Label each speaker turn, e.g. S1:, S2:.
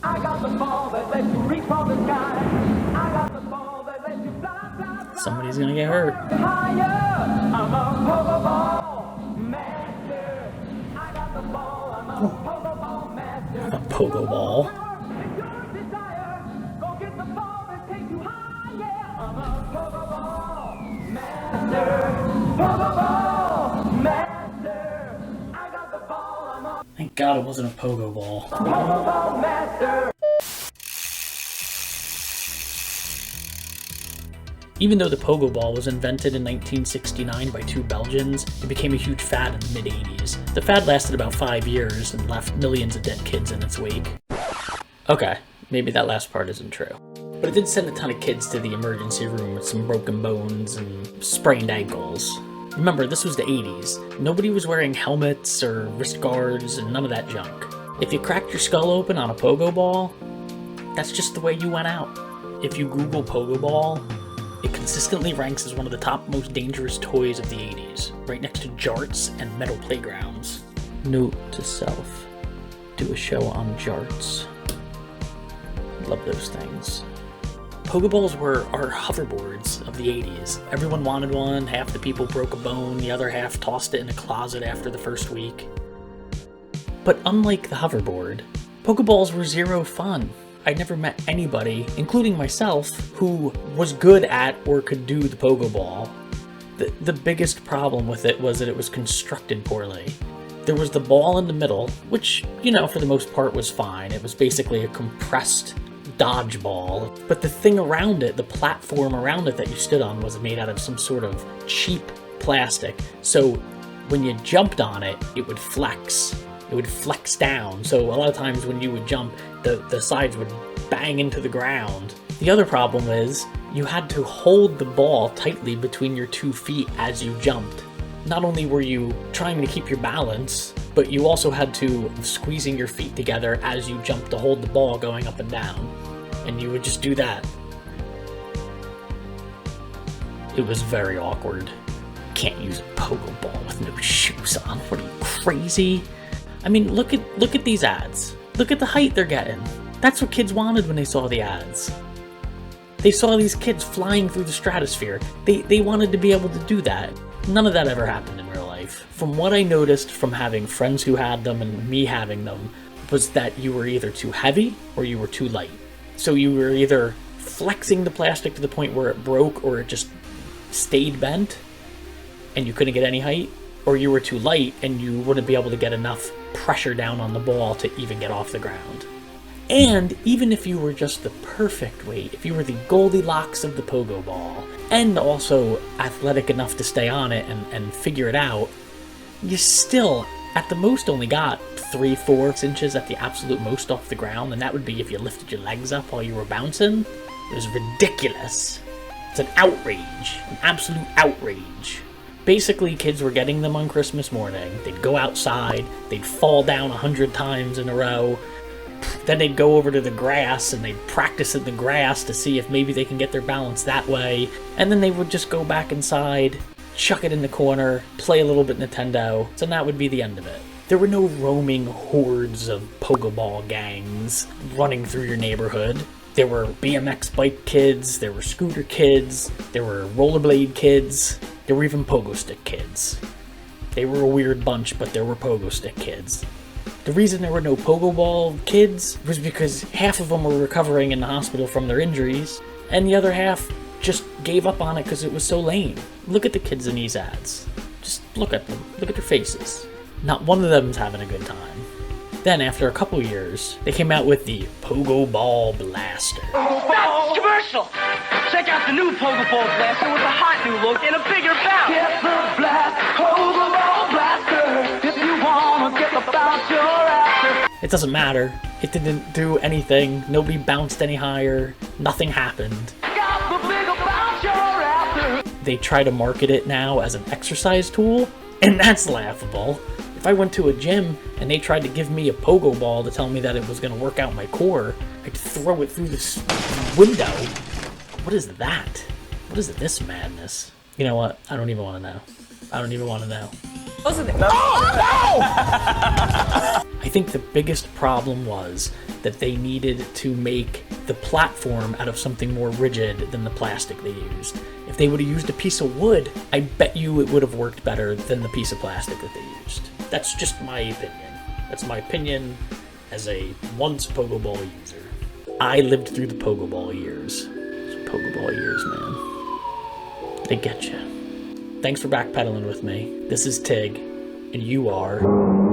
S1: I got the ball that lets you reach for the sky. I got the ball that lets you fly, fly, fly.
S2: Somebody's gonna get hurt.
S1: Higher, I'm a pogo ball master. I got the ball, I'm a pogo ball master.
S2: A pogo ball.
S1: It's your desire. Go get the ball and take you higher. I'm a pogo ball master. Pogo ball master. I got the ball, I'm a
S2: Thank God it wasn't a pogo ball.
S1: pogo ball master.
S2: Even though the pogo ball was invented in 1969 by two Belgians, it became a huge fad in the mid-80s. The fad lasted about 5 years and left millions of dead kids in its wake. Okay, maybe that last part isn't true. But it did send a ton of kids to the emergency room with some broken bones and sprained ankles. Remember, this was the 80s. Nobody was wearing helmets or wrist guards and none of that junk. If you cracked your skull open on a pogo ball, that's just the way you went out. If you Google pogo ball, it consistently ranks as one of the top most dangerous toys of the 80s, right next to jarts and metal playgrounds. Note to self, do a show on jarts. Love those things. Pokeballs were our hoverboards of the 80s. Everyone wanted one, half the people broke a bone, the other half tossed it in a closet after the first week. But unlike the hoverboard, Pokeballs were zero fun. I'd never met anybody, including myself, who was good at or could do the Pogo Ball. The biggest problem with it was that it was constructed poorly. There was the ball in the middle, which, you know, for the most part was fine. It was basically a compressed dodgeball. But the thing around it, the platform around it that you stood on, was made out of some sort of cheap plastic. So when you jumped on it, it would flex. It would flex down, so a lot of times when you would jump, the sides would bang into the ground. The other problem is, you had to hold the ball tightly between your 2 feet as you jumped. Not only were you trying to keep your balance, but you also had to squeezing your feet together as you jumped to hold the ball going up and down. And you would just do that. It was very awkward. Can't use a pogo ball with no shoes on. What are you, crazy? I mean, look at these ads. Look at the height they're getting. That's what kids wanted when they saw the ads. They saw these kids flying through the stratosphere. They wanted to be able to do that. None of that ever happened in real life. From what I noticed from having friends who had them and me having them, was that you were either too heavy or you were too light. So you were either flexing the plastic to the point where it broke or it just stayed bent and you couldn't get any height, or you were too light and you wouldn't be able to get enough pressure down on the ball to even get off the ground. And even if you were just the perfect weight, if you were the Goldilocks of the pogo ball, and also athletic enough to stay on it and figure it out, you still, at the most, only got 3-4 inches at the absolute most off the ground, and that would be if you lifted your legs up while you were bouncing. It was ridiculous. It's an outrage, an absolute outrage. Basically, kids were getting them on Christmas morning. They'd go outside, they'd fall down 100 times in a row, then they'd go over to the grass and they'd practice in the grass to see if maybe they can get their balance that way, and then they would just go back inside, chuck it in the corner, play a little bit Nintendo, and that would be the end of it. There were no roaming hordes of Pokeball gangs running through your neighborhood. There were BMX bike kids, there were scooter kids, there were rollerblade kids, there were even pogo stick kids. They were a weird bunch, but there were pogo stick kids. The reason there were no pogo ball kids was because half of them were recovering in the hospital from their injuries, and the other half just gave up on it because it was so lame. Look at the kids in these ads. Just look at them. Look at their faces. Not one of them's having a good time. Then, after a couple years, they came out with the Pogo Ball Blaster.
S3: Stop! Commercial! Check out the new Pogo Ball Blaster with a hot new look and a bigger bounce!
S1: Get the blast, Pogo Ball Blaster. If you wanna get the bounce you're after.
S2: It doesn't matter. It didn't do anything. Nobody bounced any higher. Nothing happened.
S1: Got the bigger bounce you're after.
S2: They try to market it now as an exercise tool, and that's laughable. If I went to a gym and they tried to give me a pogo ball to tell me that it was going to work out my core, I'd throw it through this window. What is that? What is this madness? You know what? I don't even want to know. I don't even want to know. I think the biggest problem was that they needed to make the platform out of something more rigid than the plastic they used. If they would have used a piece of wood, I bet you it would have worked better than the piece of plastic that they used. That's just my opinion. That's my opinion as a once Pogo Ball user. I lived through the Pogo Ball years. Pogo Ball years, man. They get you. Thanks for backpedaling with me. This is Tig, and you are...